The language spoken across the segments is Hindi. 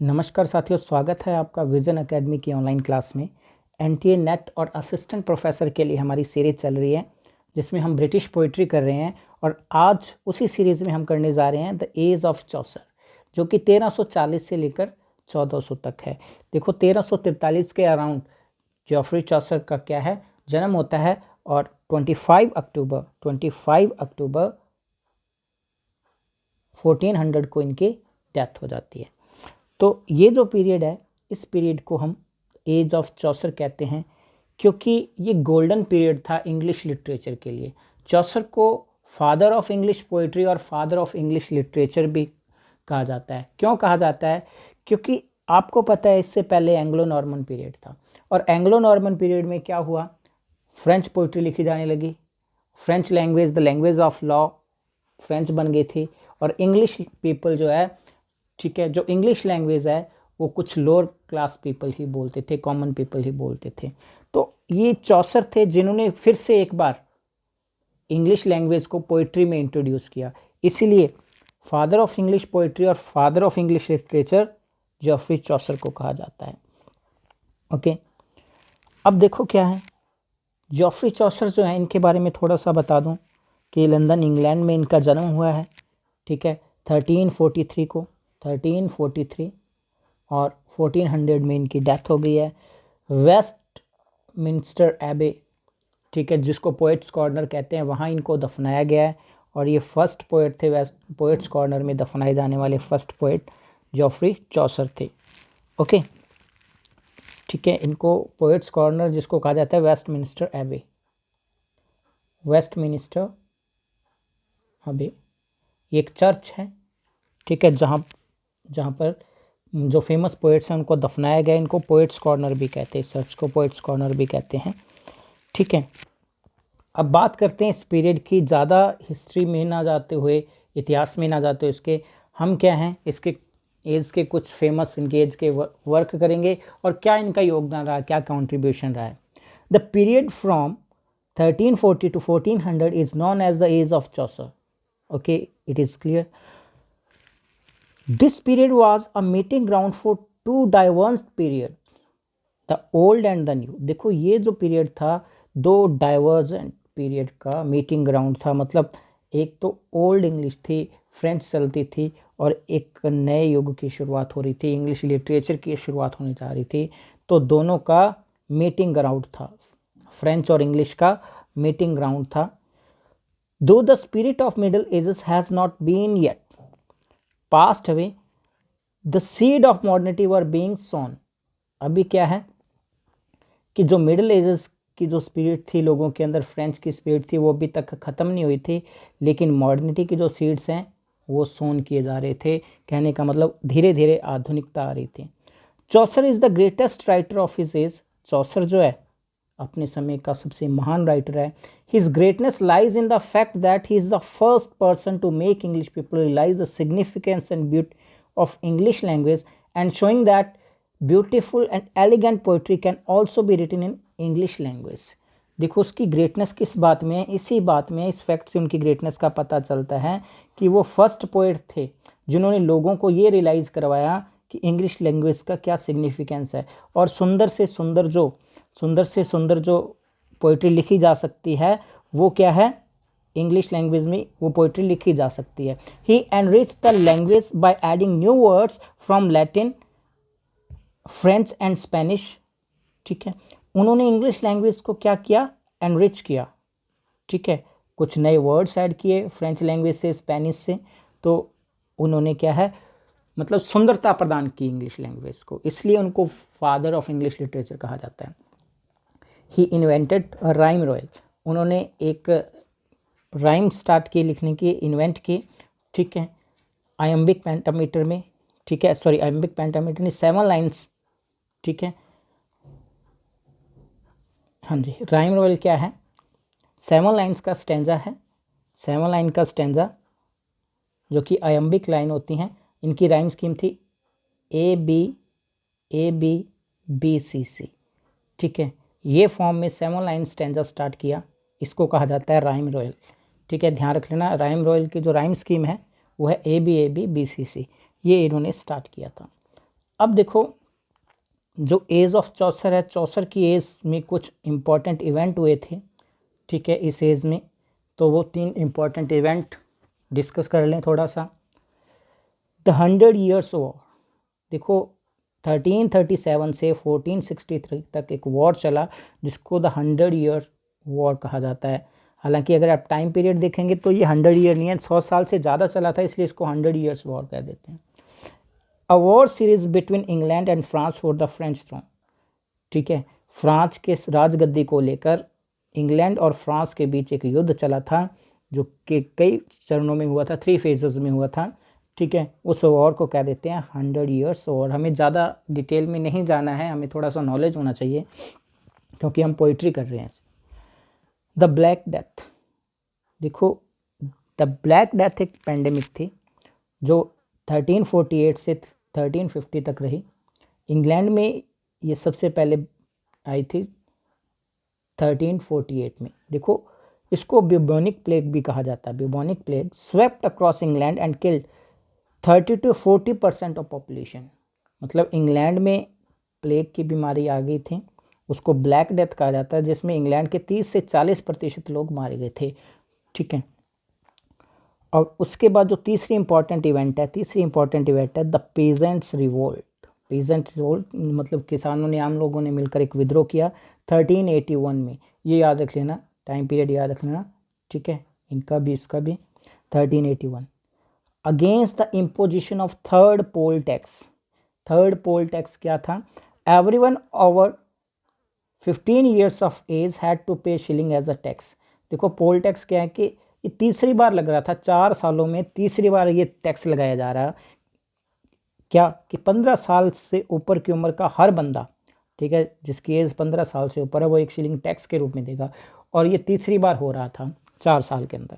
नमस्कार साथियों, स्वागत है आपका विजन एकेडमी की ऑनलाइन क्लास में। एनटीए नेट और असिस्टेंट प्रोफेसर के लिए हमारी सीरीज चल रही है जिसमें हम ब्रिटिश पोइट्री कर रहे हैं और आज उसी सीरीज़ में हम करने जा रहे हैं द एज ऑफ चौसर, जो कि 1340 से लेकर 1400 तक है। देखो 1343 के अराउंड जॉफ्री चौसर का क्या है, जन्म होता है और 25 अक्टूबर 1400 को इनकी डेथ हो जाती है। तो ये जो पीरियड है, इस पीरियड को हम एज ऑफ चौसर कहते हैं क्योंकि ये गोल्डन पीरियड था इंग्लिश लिटरेचर के लिए। चौसर को फादर ऑफ इंग्लिश पोइट्री और फादर ऑफ इंग्लिश लिटरेचर भी कहा जाता है। क्यों कहा जाता है? क्योंकि आपको पता है इससे पहले एंग्लो नॉर्मन पीरियड था और एंग्लो नॉर्मन पीरियड में क्या हुआ, फ्रेंच पोइट्री लिखी जाने लगी। French language, the language of law, French बन गई थी और इंग्लिश पीपल जो है, ठीक है, जो इंग्लिश लैंग्वेज है वो कुछ लोअर क्लास पीपल ही बोलते थे, कॉमन पीपल ही बोलते थे। तो ये चौसर थे जिन्होंने फिर से एक बार इंग्लिश लैंग्वेज को पोइट्री में इंट्रोड्यूस किया। इसीलिए फादर ऑफ इंग्लिश पोइट्री और father of English literature Geoffrey Chaucer को कहा जाता है। ओके, अब देखो क्या है जॉफ्री चौसर जो है, इनके बारे में थोड़ा सा बता दूं कि लंदन इंग्लैंड में इनका जन्म हुआ है, ठीक है, 1343 को, 1343 और 1400 में इनकी डेथ हो गई है। वेस्ट मिंस्टर एबे, ठीक है, जिसको पोएट्स कॉर्नर कहते हैं, वहाँ इनको दफनाया गया है और ये फर्स्ट पोएट थे। वेस्ट पोएट्स कॉर्नर में दफनाए जाने वाले फर्स्ट पोएट जॉफ्री चौसर थे। ओके, ठीक है, इनको पोएट्स कॉर्नर जिसको कहा जाता है वेस्ट मिनिस्टर एबे, वेस्ट मिनिस्टर एबे एक चर्च है, ठीक है, जहाँ पर जो फेमस पोएट्स हैं उनको दफनाया गया। इनको पोएट्स कॉर्नर भी कहते हैं, इस चर्च को पोएट्स कॉर्नर भी कहते हैं, ठीक है। अब बात करते हैं इस पीरियड की, ज़्यादा हिस्ट्री में ना जाते हुए, इतिहास में ना जाते हुए, इसके हम क्या हैं, इसके एज के कुछ फेमस इनके एज के वर्क करेंगे और क्या इनका योगदान रहा, क्या कंट्रीब्यूशन रहा है। The period from 1340 to 1400 is known as the age of Chaucer. Okay, it is clear. This period was a meeting ground for two diverse periods, the old and the new। देखो ये जो पीरियड था, दो डाइवर्जेंट पीरियड का मीटिंग ग्राउंड था। मतलब एक तो ओल्ड इंग्लिश थी, फ्रेंच चलती थी, और एक नए युग की शुरुआत हो रही थी, इंग्लिश लिटरेचर की शुरुआत होने जा रही थी। तो दोनों का मीटिंग ग्राउंड था, फ्रेंच और इंग्लिश का मीटिंग ग्राउंड था। Though the spirit of Middle Ages has not been yet passed away, the seed of modernity were being sown। अभी क्या है कि जो मिडिल एजेस की जो स्पिरिट थी लोगों के अंदर, फ्रेंच की स्पिरिट थी, वो अभी तक ख़त्म नहीं हुई थी, लेकिन मॉडर्निटी की जो सीड्स हैं वो सोन किए जा रहे थे। कहने का मतलब धीरे धीरे आधुनिकता आ रही थी। Chaucer is the greatest writer of his age. Chaucer जो है अपने समय का सबसे महान राइटर है। His greatness lies in the fact that he is the first person to make English people realize the significance and beauty of English language and showing that beautiful and elegant poetry can also be written in English language। देखो उसकी ग्रेटनेस किस बात में है, इसी बात में, इस फैक्ट से उनकी ग्रेटनेस का पता चलता है कि वो फर्स्ट पोएट थे जिन्होंने लोगों को ये रियलाइज़ करवाया कि इंग्लिश लैंग्वेज का क्या सिग्निफिकेंस है और सुंदर से सुंदर जो पोइट्री लिखी जा सकती है वो क्या है, इंग्लिश लैंग्वेज में वो पोइट्री लिखी जा सकती है। He enrich the language by adding new words from Latin, French and Spanish, ठीक है। उन्होंने इंग्लिश लैंग्वेज को क्या किया, एनरिच किया, ठीक है, कुछ नए वर्ड्स ऐड किए फ्रेंच लैंग्वेज से, स्पेनिश से। तो उन्होंने क्या है, मतलब सुंदरता प्रदान की इंग्लिश लैंग्वेज को, इसलिए उनको फादर ऑफ इंग्लिश लिटरेचर कहा जाता है। ही इन्वेंटेड राइम रॉयल। उन्होंने एक राइम स्टार्ट की, लिखने की, इन्वेंट की, ठीक है, आयम्बिक पेंटामीटर में, ठीक है, सॉरी आयम्बिक पेंटामीटर नहीं, 7 लाइन्स, ठीक है, हाँ जी। राइम रॉयल क्या है, 7 लाइन्स का स्टेंजा है, 7 लाइन का स्टेंजा जो कि आयम्बिक लाइन होती हैं। इनकी राइम स्कीम थी A B ठीक है। ये फॉर्म में 7 लाइन स्टेंजा स्टार्ट किया, इसको कहा जाता है राइम रॉयल, ठीक है, ध्यान रख लेना। राइम रॉयल की जो राइम स्कीम है वो है A B B C, ये इन्होंने स्टार्ट किया था। अब देखो जो एज ऑफ चौसर है, चौसर की एज में कुछ इम्पॉर्टेंट इवेंट हुए थे, ठीक है, इस एज में। तो वो 3 इम्पॉर्टेंट इवेंट डिस्कस कर लें थोड़ा सा। द 100 ईयर्स वॉर, देखो 1337 से 1463 तक एक वॉर चला जिसको द 100 ईयर वॉर कहा जाता है। हालांकि अगर आप टाइम पीरियड देखेंगे तो ये 100 ईयर नहीं है, 100 साल से ज़्यादा चला था, इसलिए इसको 100 ईयर्स वॉर कह देते हैं। A war series between England and France for the French throne, ठीक है, फ्रांस के राजगद्दी को लेकर इंग्लैंड और फ्रांस के बीच एक युद्ध चला था जो कि कई चरणों में हुआ था, 3 फेजेस में हुआ था, ठीक है। उस वॉर को कह देते हैं 100 ईयर्स वॉर। हमें ज़्यादा डिटेल में नहीं जाना है, हमें थोड़ा सा नॉलेज होना चाहिए क्योंकि हम पोइट्री कर रहे हैं। द ब्लैक डेथ, देखो द ब्लैक डेथ एक पेंडेमिक थी जो 1348 से 1350 तक रही। इंग्लैंड में ये सबसे पहले आई थी 1348 में। देखो इसको ब्यूबोनिक प्लेग भी कहा जाता है। Bubonic plague swept across England and killed 30 to 40% of population. मतलब इंग्लैंड में प्लेग की बीमारी आ गई थी, उसको ब्लैक डेथ कहा जाता है, जिसमें इंग्लैंड के 30 से 40% लोग मारे गए थे, ठीक है। और उसके बाद जो तीसरी इंपॉर्टेंट इवेंट है the peasants revolt. Peasant revolt मतलब किसानों ने, आम लोगों ने मिलकर एक विद्रोह किया 1381 में। ये याद रख लेना, टाइम पीरियड याद रख लेना, ठीक है, इनका भी इसका भी। 1381 against the imposition of third poll tax. Third poll tax क्या था? Everyone over 15 years of age had to pay shilling as a tax. देखो पोल टैक्स क्या है कि ये तीसरी बार लग रहा था, 4 सालों में तीसरी बार ये टैक्स लगाया जा रहा है। क्या कि 15 साल से ऊपर की उम्र का हर बंदा, ठीक है, जिसकी एज 15 साल से ऊपर है, वो 1 शिलिंग टैक्स के रूप में देगा। और ये तीसरी बार हो रहा था 4 साल के अंदर।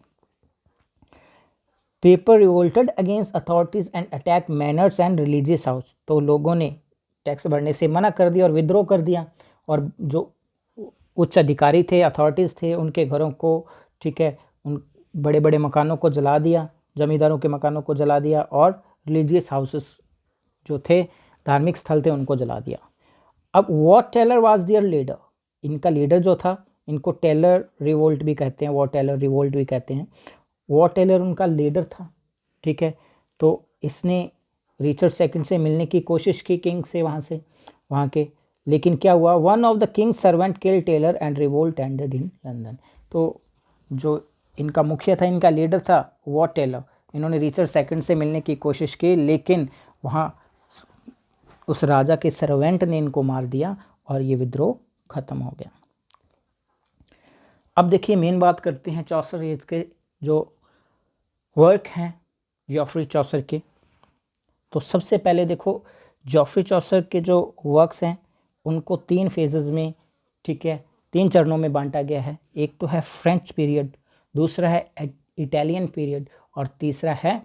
Paper revolted against authorities and attack manners and religious house. तो लोगों ने टैक्स भरने से मना कर दिया और विद्रोह कर दिया, और जो उच्च अधिकारी थे, अथॉरिटीज़ थे, उनके घरों को, ठीक है, उन बड़े बड़े मकानों को जला दिया, जमींदारों के मकानों को जला दिया, और रिलीजियस हाउसेस जो थे, धार्मिक स्थल थे, उनको जला दिया। अब Wat Tyler was their leader. इनका लीडर जो था, इनको टेलर रिवोल्ट भी कहते हैं, वॉट टेलर रिवोल्ट भी कहते हैं। वॉट टेलर उनका लीडर था, ठीक है। तो इसने रिचर्ड सेकंड से मिलने की कोशिश की, किंग से, वहाँ के, लेकिन क्या हुआ, one of the king servant kill Tyler and revolt ended in London. तो जो इनका मुखिया था, इनका लीडर था वॉट टेलर, इन्होंने रिचर्ड सेकंड से मिलने की कोशिश की, लेकिन वहाँ उस राजा के सर्वेंट ने इनको मार दिया और ये विद्रोह खत्म हो गया। अब देखिए मेन बात करते हैं चौसर एज के जो वर्क हैं जॉफ्री चौसर के। तो सबसे पहले देखो जॉफ्री चौसर के जो वर्क्स हैं उनको 3 फेजेस में, ठीक है, 3 चरणों में बांटा गया है। एक तो है फ्रेंच पीरियड, दूसरा है इटालियन पीरियड, और तीसरा है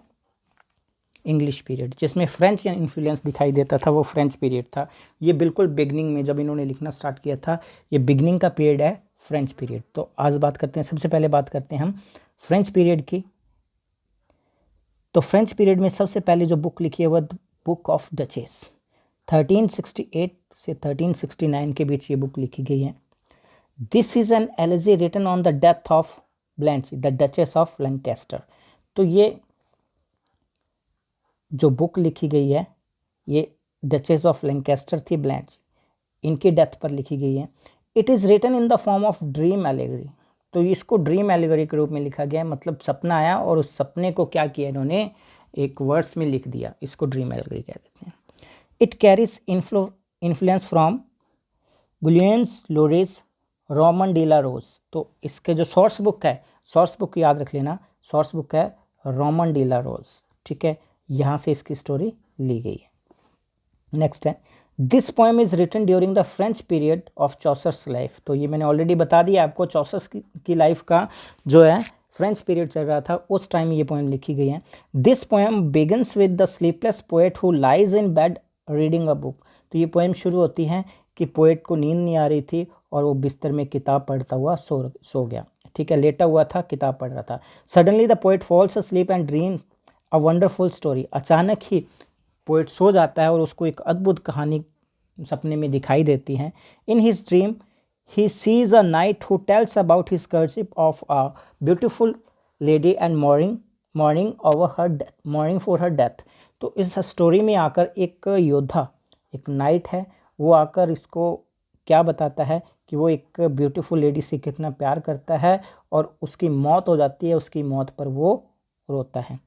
इंग्लिश पीरियड। जिसमें फ्रेंच इन्फ्लुएंस दिखाई देता था वो फ्रेंच पीरियड था। ये बिल्कुल बिगनिंग में जब इन्होंने लिखना स्टार्ट किया था, ये बिगनिंग का पीरियड है फ्रेंच पीरियड। तो आज बात करते हैं, सबसे पहले बात करते हैं हम फ्रेंच पीरियड की। तो फ्रेंच पीरियड में सबसे पहले जो बुक लिखी है वह बुक ऑफ डचेस, 1368 से 1369 के बीच ये बुक लिखी गई है। This is an elegy written on the death of Blanche the duchess of Lancaster. तो ये जो बुक लिखी गई है ये डचेस ऑफ लैंकेस्टर थी ब्लैंच, इनकी डेथ पर लिखी गई है। It is written in the form of dream allegory. तो इसको ड्रीम एलेगरी के रूप में लिखा गया है, मतलब सपना आया और उस सपने को क्या किया इन्होंने, एक वर्ड्स में लिख दिया, इसको ड्रीम एलेगरी कह देते हैं। It carries influence from Guillaume's Lorris Roman de la Rose. तो इसके जो सोर्स बुक है, सोर्स बुक याद रख लेना, सोर्स बुक है रोमन डीला रोज, ठीक है, यहाँ से इसकी स्टोरी ली गई है। नेक्स्ट है this poem is written during the French period of Chaucer's life. तो ये मैंने ऑलरेडी बता दिया आपको, चौसर्स की लाइफ का जो है फ्रेंच पीरियड चल रहा था, उस टाइम ये पोएम लिखी गई है। This poem begins with the sleepless poet who lies in bed reading a book. तो ये पोएम शुरू होती है कि पोएट को नींद नहीं आ रही थी और वो बिस्तर में किताब पढ़ता हुआ सो गया, ठीक है, लेटा हुआ था, किताब पढ़ रहा था। Suddenly the poet falls asleep and dream a wonderful story. अचानक ही पोएट सो जाता है और उसको एक अद्भुत कहानी सपने में दिखाई देती है। In his dream he sees a knight who tells about his courtship of a beautiful lady and mourning for her death. तो इस स्टोरी में आकर एक योद्धा, एक नाइट है, वो आकर इसको क्या बताता है कि वो एक ब्यूटीफुल लेडी से कितना प्यार करता है और उसकी मौत हो जाती है, उसकी मौत पर वो रोता है।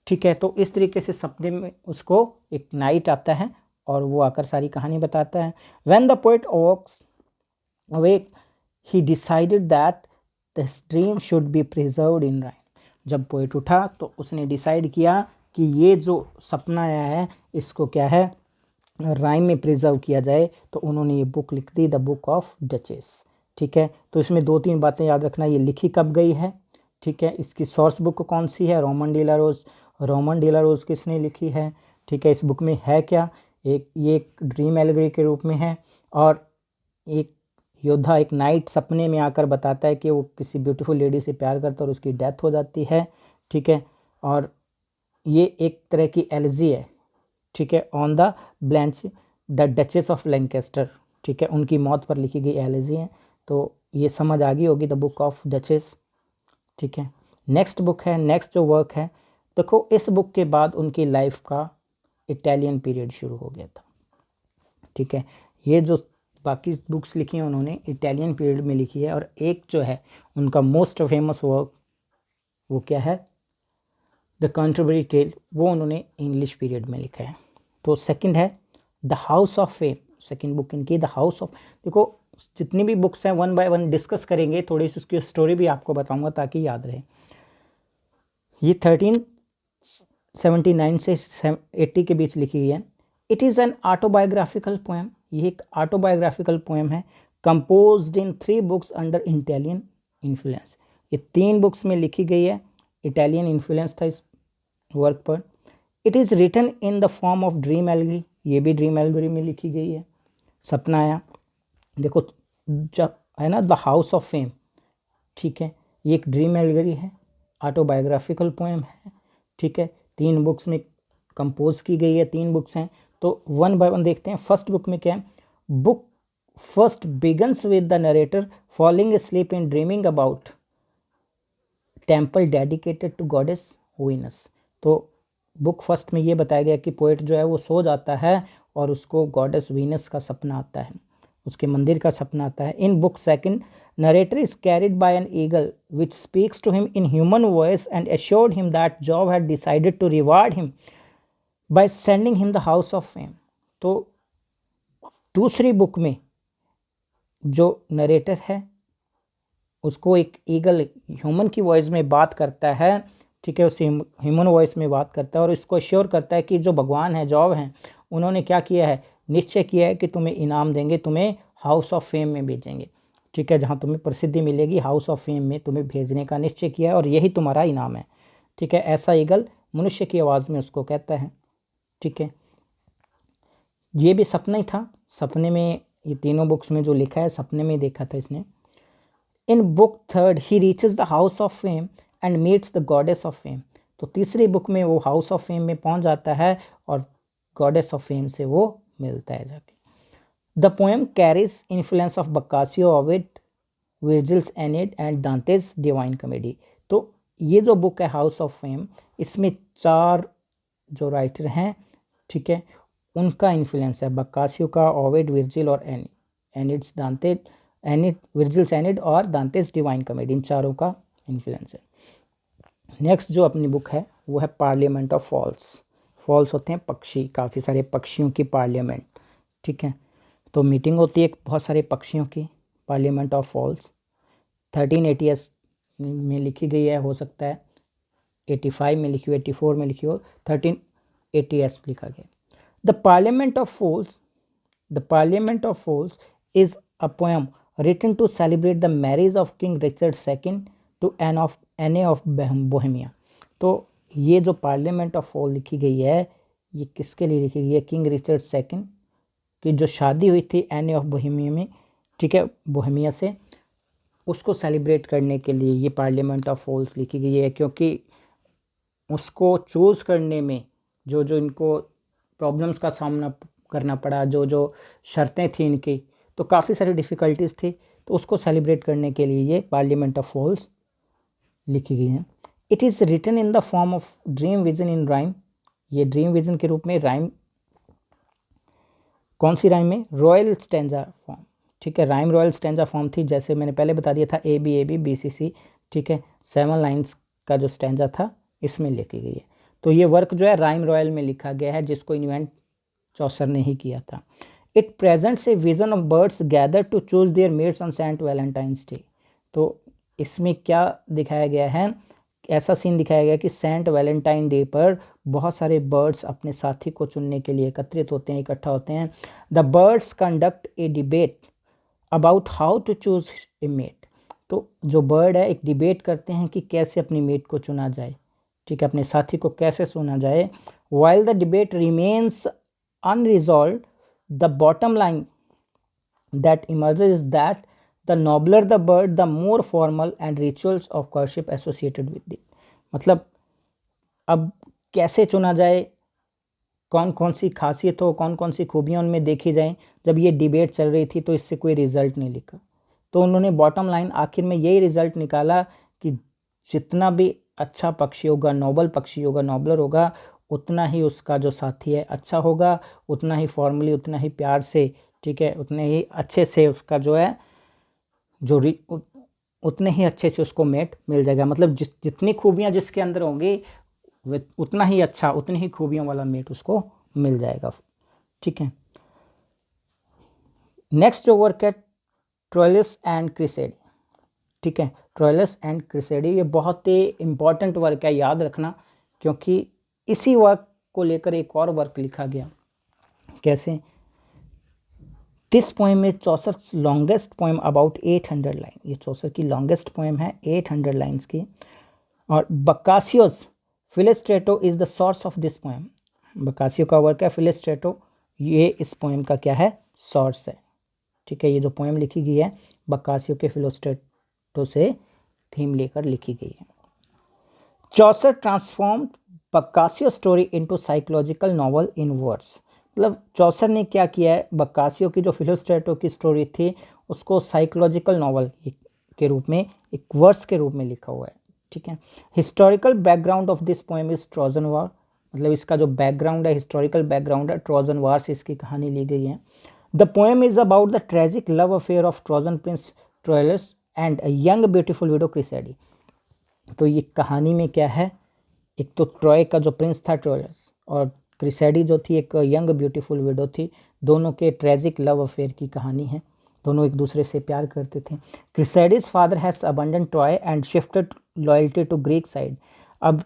ठीक है, तो इस तरीके से सपने में उसको एक नाइट आता है और वो आकर सारी कहानी बताता है। When the poet awake he decided that this dream should be preserved in rhyme. जब पोएट उठा तो उसने डिसाइड किया कि ये जो सपना आया है इसको क्या है, राइम में प्रिजर्व किया जाए। तो उन्होंने ये बुक लिख दी, द बुक ऑफ डचेस। ठीक है, तो इसमें 2-3 बातें याद रखना, ये लिखी कब गई है। ठीक है, इसकी सोर्स बुक कौन सी है, रोमन डे ला रोज। रोमन डे ला रोज किसने लिखी है। ठीक है, इस बुक में है क्या, ये एक ड्रीम एलेगरी के रूप में है और एक योद्धा, एक नाइट सपने में आकर बताता है कि वो किसी ब्यूटीफुल लेडी से प्यार करता है और उसकी डेथ हो जाती है। ठीक है, और ये एक तरह की एलजी है। ठीक है, on the Blanche the duchess of Lancaster. ठीक है, उनकी मौत पर लिखी गई एलजी है। तो ये समझ आ गई होगी, द बुक ऑफ डचेस। ठीक है, नेक्स्ट बुक है, नेक्स्ट जो वर्क है, देखो इस बुक के बाद उनकी लाइफ का इटालियन पीरियड शुरू हो गया था। ठीक है, ये जो बाकी बुक्स लिखी हैं उन्होंने इटालियन पीरियड में लिखी है और एक जो है उनका मोस्ट फेमस वर्क वो क्या है, द कैंटरबरी टेल, वो उन्होंने इंग्लिश पीरियड में लिखा है। तो सेकंड है the house of fame, second book इनकी द हाउस ऑफ। देखो जितनी भी बुक्स हैं 1 बाय 1 डिस्कस करेंगे, थोड़ी सी उसकी स्टोरी भी आपको बताऊंगा ताकि याद रहे। ये 1379 से 80 के बीच लिखी गई है। It is an autobiographical poem, ये एक ऑटोबायोग्राफिकल पोएम है, कंपोज्ड इन 3 बुक्स अंडर इटालियन इन्फ्लुएंस। ये 3 बुक्स में लिखी गई है, इटालियन इन्फ्लुएंस था इस वर्क पर। It is written in the form of dream allegory, ये भी ड्रीम एल्गरी में लिखी गई है। सपना आया, देखो जब है ना द हाउस ऑफ फेम। ठीक है, ये एक ड्रीम एल्गरी है, ऑटोबायोग्राफिकल पोएम है। ठीक है, 3 बुक्स में कंपोज की गई है, 3 बुक्स हैं। तो 1 बाय 1 देखते हैं। फर्स्ट बुक में क्या है, book first begins with the narrator falling asleep and dreaming about temple dedicated to goddess Venus. तो बुक फर्स्ट में ये बताया गया कि पोएट जो है वो सो जाता है और उसको गॉडेस वीनस का सपना आता है, उसके मंदिर का सपना आता है। In book second narrator is carried by an eagle which speaks to him in human voice and assured him that Jove had decided to reward him by sending him the house of fame। तो दूसरी बुक में जो नरेटर है उसको एक ईगल ह्यूमन की वॉइस में बात करता है। ठीक है, उसे ह्यूमन वॉइस में बात करता है और इसको अश्योर करता है कि जो भगवान है, जॉब हैं, उन्होंने क्या किया है, निश्चय किया है कि तुम्हें इनाम देंगे, तुम्हें हाउस ऑफ फेम में भेजेंगे। ठीक है, जहाँ तुम्हें प्रसिद्धि मिलेगी, हाउस ऑफ फेम में तुम्हें भेजने का निश्चय किया है और यही तुम्हारा इनाम है। ठीक है, ऐसा ईगल मनुष्य की आवाज़ में उसको कहता है। ठीक है, ये भी सपना ही था, सपने में ये तीनों बुक्स में जो लिखा है सपने में देखा था इसने। In book third he reaches the house of fame and meets the goddess of fame. तो तीसरी बुक में वो हाउस ऑफ फेम में पहुंच जाता है और गॉडेस ऑफ फेम से वो मिलता है जाके। The poem carries influence of Boccaccio, Ovid, Virgil's Aeneid and Dante's Divine Comedy. तो ये जो बुक है हाउस ऑफ फेम, इसमें 4 जो राइटर हैं, ठीक है, उनका इन्फ्लुएंस है, बक्कासियो का, ओविड, वर्जिल और एनिड्स दांते एनिड वर्जिल्स एनिड और दांतेस डिवाइन कॉमेडी, इन चारों का इन्फ्लुएंस है। नेक्स्ट जो अपनी बुक है वो है पार्लियामेंट ऑफ फॉल्स। फॉल्स होते हैं पक्षी, काफ़ी सारे पक्षियों की पार्लियामेंट। ठीक है, तो मीटिंग होती है बहुत सारे पक्षियों की, पार्लियामेंट ऑफ फॉल्स 1380 में लिखी गई है, हो सकता है 85 में लिखी हो, 84 में लिखी हो, 1380 लिखा गया। The Parliament of Fowls is a poem written to celebrate the marriage of King Richard II to Anne of Bohemia। तो ये जो पार्लियामेंट ऑफ फॉल लिखी गई है ये किसके लिए लिखी गई है, किंग रिचर्ड सेकंड की जो शादी हुई थी एने ऑफ बोहेमिया में, ठीक है, बोहेमिया से, उसको सेलिब्रेट करने के लिए ये पार्लियामेंट ऑफ फॉल्स लिखी गई है। क्योंकि उसको चूज़ करने में जो इनको प्रॉब्लम्स का सामना करना पड़ा, जो जो शर्तें थी इनकी, तो काफ़ी सारी डिफ़िकल्टीज थी। तो उसको सेलिब्रेट करने के लिए ये पार्लियामेंट ऑफ फूल्स लिखी गई है। It is written in the form of dream vision in rhyme. ये ड्रीम विजन के रूप में राइम, कौन सी राइम में? रॉयल स्टैंजा फॉर्म, ठीक है। राइम रॉयल स्टैंजा फॉर्म थी, जैसे मैंने पहले बता दिया था, ए बी सी सी, ठीक है। 7 लाइन्स का जो स्टैंजा था इसमें लिखी गई है। तो ये वर्क जो है राइम रॉयल में लिखा गया है, जिसको इन्वेंट चौसर ने ही किया था। It presents a vision of birds gather to choose their mates on Saint Valentine's Day. तो इसमें क्या दिखाया गया है? ऐसा सीन दिखाया गया कि सेंट वैलेंटाइन डे पर बहुत सारे बर्ड्स अपने साथी को चुनने के लिए एकत्रित होते हैं, इकट्ठा होते हैं। The birds conduct a debate about how to choose a mate. तो जो बर्ड है एक डिबेट करते हैं कि कैसे अपनी मेट को चुना जाए, ठीक है, अपने साथी को कैसे चुना जाए। While the debate remains unresolved, the bottom line that emerges is that the nobler the bird, the more formal and rituals of courtship associated with it। मतलब अब कैसे चुना जाए, कौन कौन सी खासियत हो, कौन कौन सी खूबियाँ उनमें देखी जाएं, जब ये डिबेट चल रही थी तो इससे कोई रिजल्ट नहीं लिखा। तो उन्होंने बॉटम लाइन आखिर में यही रिजल्ट निकाला कि जितना भी अच्छा पक्षी होगा, नोबल पक्षी होगा, नोबलर होगा, उतना ही उसका जो साथी है अच्छा होगा, उतना ही फॉर्मली, उतना ही प्यार से, ठीक है, उतने ही अच्छे से उसका जो है उतने ही अच्छे से उसको मेट मिल जाएगा। मतलब जितनी खूबियाँ जिसके अंदर होंगी उतना ही अच्छा, उतनी ही खूबियों वाला मेट उसको मिल जाएगा, ठीक है। नेक्स्ट जो वर्क है ट्रोइलस एंड क्रिसेडी, ठीक है। ट्रोइलस एंड क्रिसेडी ये बहुत ही इंपॉर्टेंट वर्क है, याद रखना, क्योंकि इसी वर्क को लेकर एक और वर्क लिखा गया। कैसे? This poem is Chaucer's longest poem about 800 line. ये चौसर की लॉन्गेस्ट पोएम है 800 लाइन्स की। और Boccaccio's Filostrato is the source of this poem. Boccaccio का वर्क है फिलिस्ट्रेटो, ये इस पोएम का क्या है? सोर्स है, ठीक है। ये जो पोएम लिखी गई है बकासियो के फिलिस्ट्रेटो से थीम लेकर लिखी गई है। Chaucer transformed Boccaccio story into psychological novel in words. मतलब चौसर ने क्या किया है, बकासियो की जो फिलोस्ट्रेटो की स्टोरी थी उसको साइकोलॉजिकल नॉवल के रूप में, एक वर्स के रूप में लिखा हुआ है, ठीक है। Historical background of this poem is Trojan war. मतलब इसका जो बैकग्राउंड है, हिस्टोरिकल बैकग्राउंड है, ट्रोजन वॉर से इसकी कहानी ली गई है। The poem is about the tragic love affair of Trojan prince Troilus and a young beautiful widow Criseyde. तो ये कहानी में क्या है, एक तो ट्रॉय का जो प्रिंस था ट्रोइलस, और क्रिसेडी जो थी एक यंग ब्यूटीफुल विडो थी। दोनों के ट्रेजिक लव अफेयर की कहानी है, दोनों एक दूसरे से प्यार करते थे। Criseyde's father has abandon Troy and shifted loyalty to Greek side. अब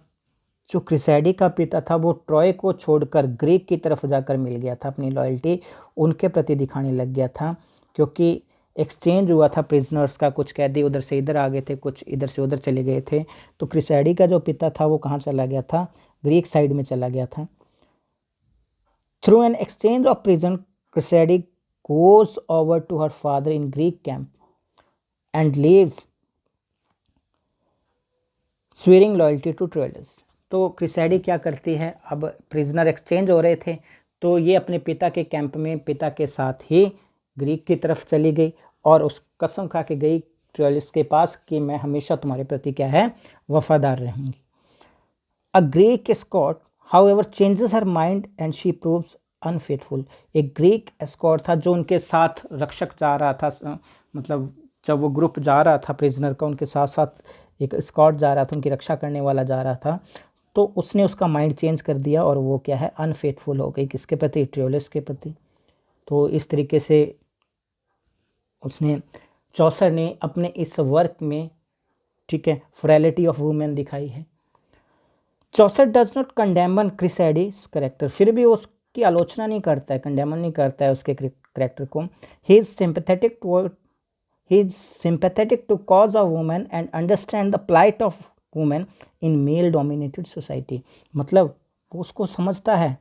जो क्रिसेडी का पिता था वो ट्रॉय को छोड़कर ग्रीक की तरफ जाकर मिल गया था, अपनी लॉयल्टी उनके प्रति दिखाने लग गया था, क्योंकि एक्सचेंज हुआ था प्रिजनर्स का। कुछ कैदी उधर से इधर आ गए थे, कुछ इधर से उधर चले गए थे। तो क्रिसेडी का जो पिता था वो कहाँ चला गया था? ग्रीक साइड में चला गया था। Through an exchange of prison Criseyde goes over to her father in Greek camp and leaves swearing loyalty to Troilus. तो क्रिसेडी क्या करती है, अब प्रिजनर एक्सचेंज हो रहे थे तो ये अपने पिता के कैंप में पिता के साथ ही ग्रीक की तरफ चली गई और उस कसम खा के गई ट्रोइलस के पास कि मैं हमेशा तुम्हारे प्रति क्या है, वफादार रहूंगी। A Greek escort however changes her mind and she proves unfaithful. एक ग्रीक एस्कॉर्ट था जो उनके साथ रक्षक जा रहा था, मतलब जब वो ग्रुप जा रहा था प्रिजनर का, उनके साथ साथ एक एस्कॉर्ट जा रहा था, उनकी रक्षा करने वाला जा रहा था, तो उसने उसका माइंड चेंज कर दिया और वो क्या है, अनफेथफुल हो गई। किसके प्रति? ट्रोइलस के प्रति। तो इस तरीके से उसने, चौसर ने अपने इस वर्क में, ठीक है, फ्रेलिटी ऑफ वुमेन दिखाई है। चौसर डज नॉट कंडेमन क्रिसेडीज करेक्टर, फिर भी उसकी आलोचना नहीं करता है, कंडेमन नहीं करता है उसके करेक्टर को। He is sympathetic to cause of women and understand the plight of women in male dominated society। मतलब उसको समझता है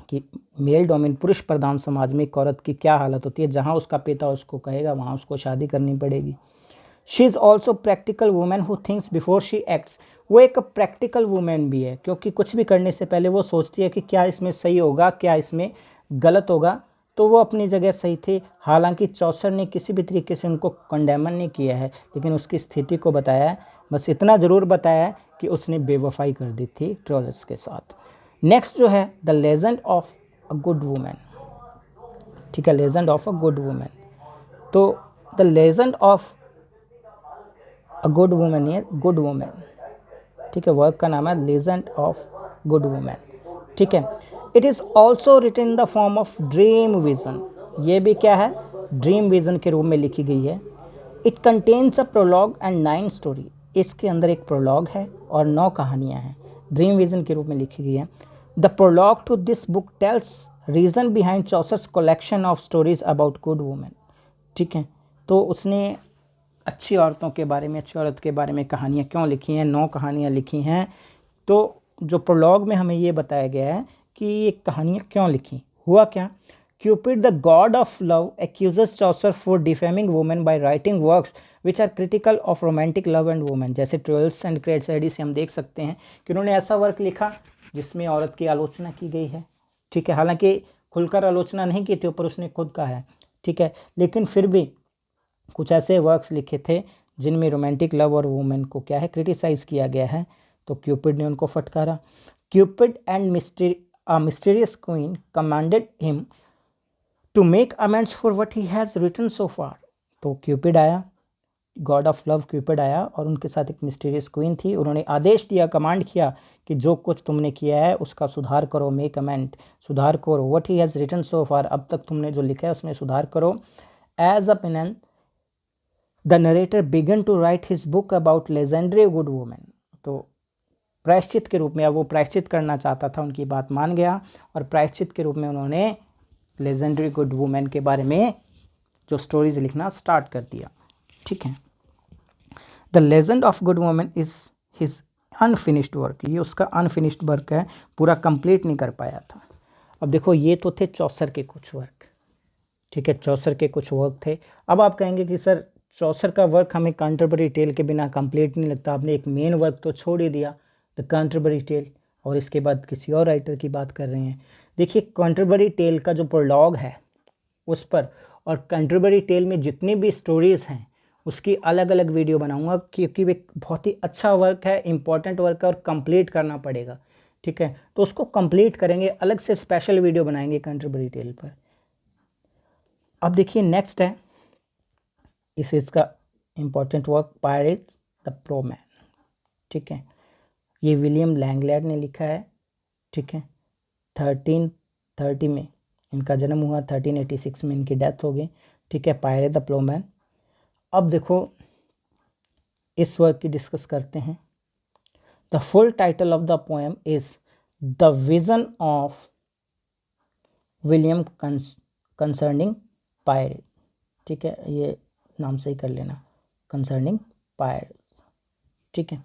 कि मेल डोमिनेट, पुरुष प्रधान समाज में एक औरत की क्या हालत होती है, जहाँ उसका पिता उसको कहेगा वहाँ उसको शादी करनी पड़ेगी। She is also practical women who thinks before she acts. वो एक प्रैक्टिकल वूमेन भी है, क्योंकि कुछ भी करने से पहले वो सोचती है कि क्या इसमें सही होगा, क्या इसमें गलत होगा। तो वो अपनी जगह सही थी। हालांकि चौसर ने किसी भी तरीके से उनको कंडेमन नहीं किया है, लेकिन उसकी स्थिति को बताया है। बस इतना ज़रूर बताया है कि उसने बेवफाई कर दी थी ट्रोलस के साथ। नेक्स्ट जो है the legend of a good women. ठीक है, legend of a good women. तो the legend of a good women, ये गुड वूमेन, ठीक है, वर्क का नाम है लेजेंड ऑफ गुड वूमेन। ठीक है, it is also written in the form of dream vision. ये भी क्या है, ड्रीम विजन के रूप में लिखी गई है। It contains a prologue and 9 story. इसके अंदर एक प्रोलॉग है और 9 कहानियाँ हैं, ड्रीम विजन के रूप में लिखी गई है। The prologue to this book tells reason behind Chaucer's collection of stories about good women. ठीक है, तो उसने अच्छी औरतों के बारे में, अच्छी औरत के बारे में कहानियाँ क्यों लिखी हैं, 9 कहानियाँ लिखी हैं। तो जो प्रोलॉग में हमें ये बताया गया है कि ये कहानियाँ क्यों लिखी, हुआ क्या। Cupid the god of love accuses Chaucer for defaming women by writing works which are critical of romantic love and women. जैसे ट्वेल्स एंड क्रेडसेडी से हम देख सकते हैं कि उन्होंने ऐसा वर्क लिखा जिसमें औरत की आलोचना की गई है। ठीक है, हालांकि खुलकर आलोचना नहीं की थी, ऊपर उसने खुद कहा है। ठीक है, लेकिन फिर भी कुछ ऐसे वर्क्स लिखे थे जिनमें रोमांटिक लव और वुमेन को क्या है, क्रिटिसाइज़ किया गया है। तो क्यूपिड ने उनको फटकारा। Cupid and mysterious queen commanded him to make amends for what he has written so far. तो क्यूपिड आया, गॉड ऑफ लव क्यूपिड आया, और उनके साथ एक मिस्टीरियस क्वीन थी। उन्होंने आदेश दिया, कमांड किया कि जो कुछ तुमने किया है उसका सुधार करो, मेक अमेंड, सुधार करो, what he has written so far, अब तक तुमने जो लिखा है उसमें सुधार करो। As a penitent the narrator began to write his book about legendary good women. तो प्रायश्चित के रूप में, अब वो प्रायश्चित करना चाहता था, उनकी बात मान गया, और प्रायश्चित के रूप में उन्होंने लेजेंडरी गुड वुमेन के बारे में जो स्टोरीज लिखना स्टार्ट कर दिया। ठीक है, the legend of good women is his unfinished work. ये उसका अनफिनिश्ड वर्क है, पूरा कंप्लीट नहीं कर पाया था। अब देखो, ये तो थे चौसर के कुछ वर्क। ठीक है, चौसर के कुछ वर्क थे। अब आप कहेंगे कि सर चौसर का वर्क हमें कैंटरबरी टेल के बिना कंप्लीट नहीं लगता, आपने एक मेन वर्क तो छोड़ ही दिया, द कैंटरबरी टेल, और इसके बाद किसी और राइटर की बात कर रहे हैं। देखिए, कैंटरबरी टेल का जो प्रोलॉग है उस पर, और कैंटरबरी टेल में जितनी भी स्टोरीज़ हैं उसकी अलग अलग वीडियो बनाऊंगा, क्योंकि वे बहुत ही अच्छा वर्क है, इंपॉर्टेंट वर्क है, और कंप्लीट करना पड़ेगा। ठीक है, तो उसको कंप्लीट करेंगे, अलग से स्पेशल वीडियो बनाएंगे कैंटरबरी टेल पर। अब देखिए नेक्स्ट है इसका इम्पॉर्टेंट वर्क, पायरेट्स द प्रोमैन। ठीक है, ये विलियम लैंगलैंड ने लिखा है। ठीक है, 1330 में इनका जन्म हुआ, 1386 में इनकी डेथ हो गई। ठीक है, पायरेट द प्लोमैन। अब देखो इस वर्क की डिस्कस करते हैं। The full title of the poem is the vision of William concerning pirate. ठीक है, ये नाम सही कर लेना, कंसर्निंग पायरेट। ठीक है,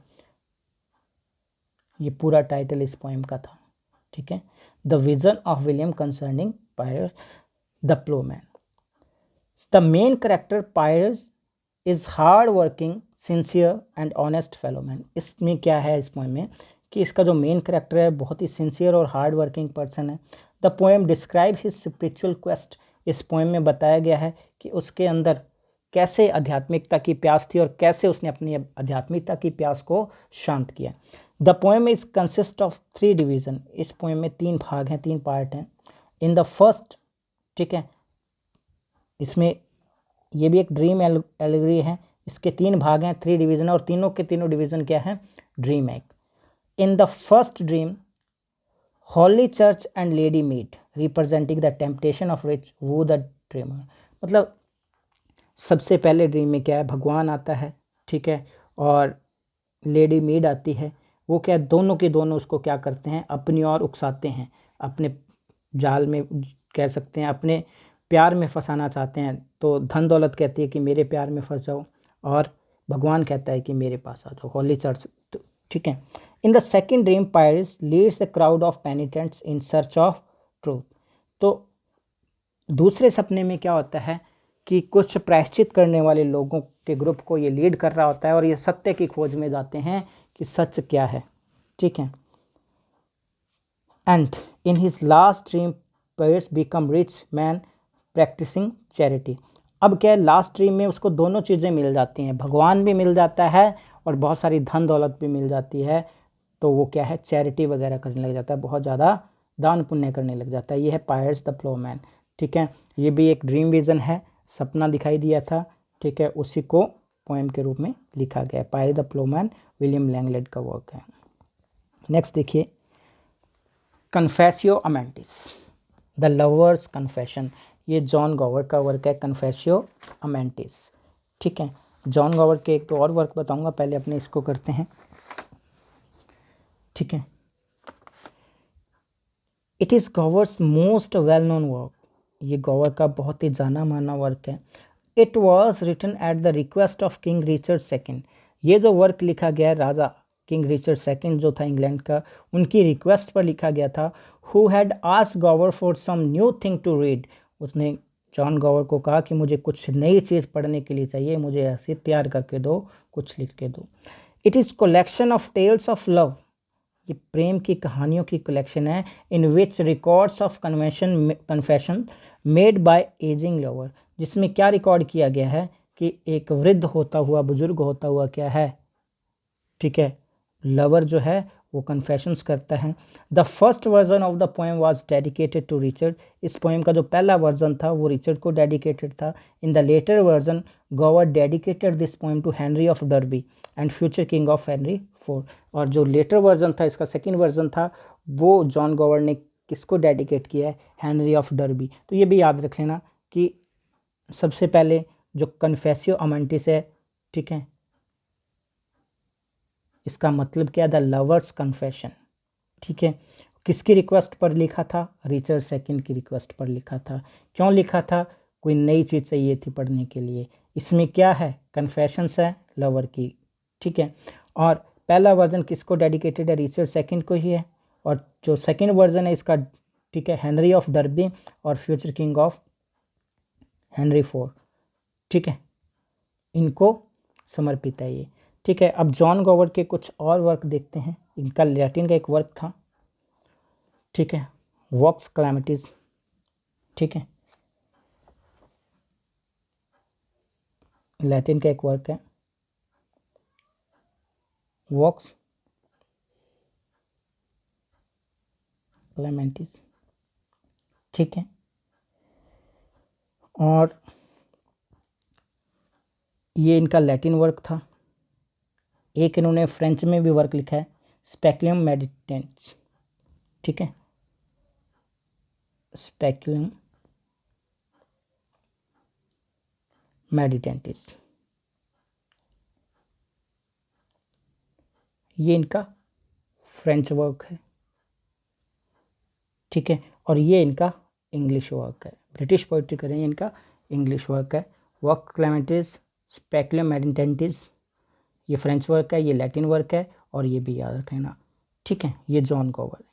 ये पूरा टाइटल इस पोएम का था। ठीक है, the vision of William concerning pirate the Plowman. The main character pirate is hard working, sincere and honest fellow man. इसमें क्या है इस पोएम में कि इसका जो मेन करेक्टर है बहुत ही सिंसियर और हार्ड वर्किंग पर्सन है। The poem describe his spiritual quest. इस पोएम में बताया गया है कि उसके अंदर कैसे आध्यात्मिकता की प्यास थी और कैसे उसने अपनी आध्यात्मिकता की प्यास को शांत किया। The poem is consist of 3 division. इस पोएम में 3 भाग हैं, 3 पार्ट हैं। इन द फर्स्ट, ठीक है, इसमें ये भी एक ड्रीम एलिगरी है। इसके 3 भाग हैं, 3 डिवीज़न, और तीनों के तीनों डिवीज़न क्या है, ड्रीम है। In the first dream Holy Church and Lady Meed representing the temptation of rich वो द ड्रीमर। मतलब सबसे पहले ड्रीम में क्या है, भगवान आता है, ठीक है, और लेडी मीड आती है। वो क्या, दोनों के दोनों उसको क्या करते हैं, अपनी ओर उकसाते हैं, अपने जाल में कह सकते हैं, अपने प्यार में फंसाना चाहते हैं। तो धन दौलत कहती है कि मेरे प्यार में फंस जाओ, और भगवान कहता है कि मेरे पास आ जाओ, हॉली चर्च। ठीक है, in the second dream pirates leads the crowd of penitents in search of truth. तो दूसरे सपने में क्या होता है कि कुछ प्रायश्चित करने वाले लोगों के ग्रुप को ये लीड कर रहा होता है और ये सत्य की खोज में जाते हैं कि सच क्या है, ठीक है। And in his last dream Piers become rich man practising charity. अब क्या है, लास्ट ड्रीम में उसको दोनों चीज़ें मिल जाती हैं, भगवान भी मिल जाता है और बहुत सारी धन दौलत भी मिल जाती है। तो वो क्या है, चैरिटी वगैरह करने लग जाता है, बहुत ज़्यादा दान पुण्य करने लग जाता है। ये है पायर्स द प्लोमैन, ठीक है। ये भी एक ड्रीम विजन है, सपना दिखाई दिया था, ठीक है, उसी को पोएम के रूप में लिखा गया है। पायर्स द प्लोमैन विलियम लैंगलेट का वर्क है। नेक्स्ट देखिए, कन्फेसियो अमेंटिस, द लवर्स कन्फेशन। ये जॉन गॉवर्ड का वर्क है, कन्फेसियो अमेंटिस, ठीक है। जॉन गॉवर्ड के एक तो और वर्क बताऊंगा, पहले अपने इसको करते हैं, ठीक है। It is Gower's most well known work, ये गॉवर्ड का बहुत ही जाना माना वर्क है। It was written at the request of King Richard second. ये जो वर्क लिखा गया है, राजा किंग रिचर्ड सेकेंड जो था इंग्लैंड का, उनकी रिक्वेस्ट पर लिखा गया था। Who had asked Gower for some new thing to read. उसने जॉन गॉवर को कहा कि मुझे कुछ नई चीज़ पढ़ने के लिए चाहिए, मुझे ऐसे तैयार करके दो, कुछ लिख के दो। It is collection of tales of love, ये प्रेम की कहानियों की कलेक्शन है। In which records of confession made by ageing lover, जिसमें क्या रिकॉर्ड किया गया है कि एक वृद्ध होता हुआ, बुजुर्ग होता हुआ क्या है, ठीक है, लवर जो है वो कन्फेशंस करता है। The first version of the poem was dedicated to Richard. इस पोएम का जो पहला वर्जन था वो रिचर्ड को डेडिकेटेड था। In the later version Gower dedicated this poem to Henry of Derby and future king of Henry IV। और जो लेटर वर्जन था, इसका सेकेंड वर्जन था, वो जॉन गॉवर ने किसको डेडिकेट किया है, हेनरी ऑफ डर्बी। तो ये भी याद रख लेना कि सबसे पहले जो कन्फेसियो अमेंटिस है, ठीक है, इसका मतलब क्या, द लवर्स कन्फेशन, ठीक है। किसकी रिक्वेस्ट पर लिखा था, रिचर्ड सेकंड की रिक्वेस्ट पर लिखा था। क्यों लिखा था, कोई नई चीज़ चाहिए थी पढ़ने के लिए। इसमें क्या है, कन्फेशंस है लवर की, ठीक है। और पहला वर्जन किसको डेडिकेटेड है, रिचर्ड सेकंड को ही है। और जो सेकंड वर्जन है इसका, ठीक है, हेनरी ऑफ डर्बी और future king of Henry IV, ठीक है, इनको समर्पित है ये, ठीक है। अब जॉन गॉवर्ड के कुछ और वर्क देखते हैं। इनका लैटिन का एक वर्क था, ठीक है, वॉक्स कैलामिटीज, ठीक है, लैटिन का एक वर्क है वॉक्स कैलामिटीज, ठीक है। और ये इनका लैटिन वर्क था। एक इन्होंने फ्रेंच में भी वर्क लिखा है, स्पेक्युलम मेडिटेंस, ठीक है, स्पेक्युलम मेडिटेंटिस, ये इनका फ्रेंच वर्क है, ठीक है। और ये इनका इंग्लिश वर्क है, ब्रिटिश पोइट्री करें, इनका इंग्लिश वर्क है। वर्क क्लेमेंटिस, स्पेक्युलम मेडिटेंटिस, ये फ्रेंच वर्क है, ये लैटिन वर्क है, और ये भी याद रख लेना, ठीक है। ये जॉन गॉवर्ड है।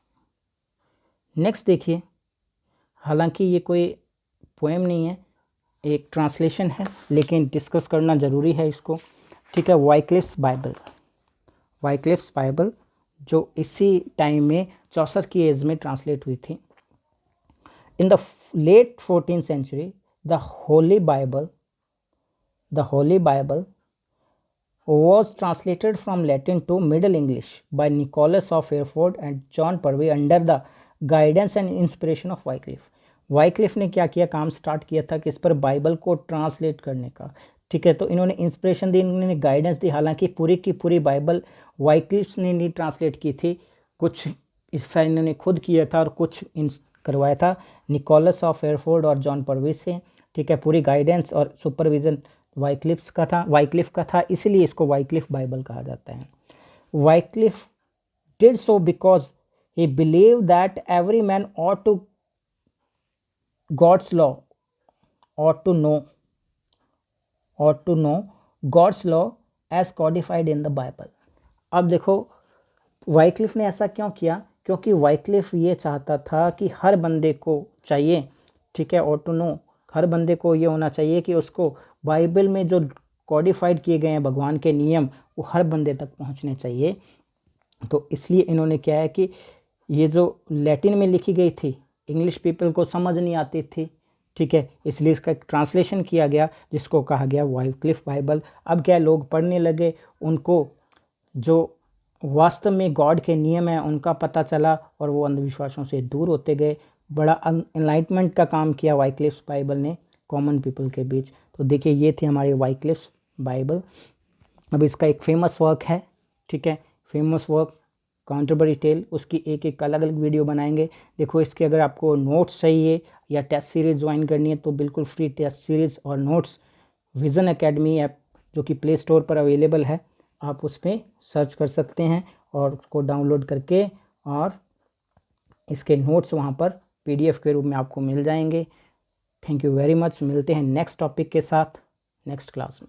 नेक्स्ट देखिए, हालांकि ये कोई पोएम नहीं है, एक ट्रांसलेशन है, लेकिन डिस्कस करना ज़रूरी है इसको, ठीक है। वाइक्लिफ्स बाइबल, वाइक्लिफ्स बाइबल जो इसी टाइम में 64 की एज में ट्रांसलेट हुई थी। In the late 14th century the Holy Bible was translated from Latin to Middle English by Nicholas of Hereford and John Purvey under the guidance and inspiration of Wycliffe। Wycliffe ने क्या किया, काम स्टार्ट किया था कि इस पर बाइबल को ट्रांसलेट करने का, ठीक है। तो इन्होंने इंस्पिरेशन दी, इन्होंने गाइडेंस दी। हालांकि पूरी की पूरी बाइबल वाइक्लिफ ने नहीं ट्रांसलेट की थी, कुछ हिस्सा इन्होंने खुद किया था और कुछ करवाया था निकोलस ऑफ हेरफोर्ड और जॉन परवी से, ठीक है। पूरी गाइडेंस और सुपरविजन वाइक्लिफ का था, इसलिए इसको वाइक्लिफ बाइबल कहा जाता है। Wycliffe did so because he believe that every man ought to God's law, ought to know God's law as codified in the Bible। अब देखो वाइक्लिफ ने ऐसा क्यों किया, क्योंकि वाइक्लिफ ये चाहता था कि हर बंदे को चाहिए, ठीक है, ought to know, हर बंदे को ये होना चाहिए कि उसको बाइबल में जो कॉडिफाइड किए गए हैं भगवान के नियम, वो हर बंदे तक पहुंचने चाहिए। तो इसलिए इन्होंने क्या है कि ये जो लैटिन में लिखी गई थी, इंग्लिश पीपल को समझ नहीं आती थी, ठीक है, इसलिए इसका एक ट्रांसलेशन किया गया जिसको कहा गया वाइक्लिफ बाइबल। अब क्या लोग पढ़ने लगे, उनको जो वास्तव में गॉड के नियम हैं उनका पता चला और वो अंधविश्वासों से दूर होते गए। बड़ा एनलाइटमेंट का काम किया वाइक्लिफ बाइबल ने कॉमन पीपल के बीच। तो देखिए ये थी हमारी वाइक्लिफ बाइबल। अब इसका एक फेमस वर्क है, ठीक है, फेमस वर्क काउंटरबरी टेल, उसकी एक एक अलग अलग वीडियो बनाएंगे। देखो इसके अगर आपको नोट्स चाहिए या टेस्ट सीरीज़ ज्वाइन करनी है तो बिल्कुल फ्री टेस्ट सीरीज़ और नोट्स विज़न एकेडमी ऐप जो कि प्ले स्टोर पर अवेलेबल है, आप उस पर सर्च कर सकते हैं और उसको डाउनलोड करके और इसके नोट्स वहाँ पर PDF के रूप में आपको मिल जाएंगे। Thank you very much. मिलते हैं नेक्स्ट टॉपिक के साथ नेक्स्ट क्लास में।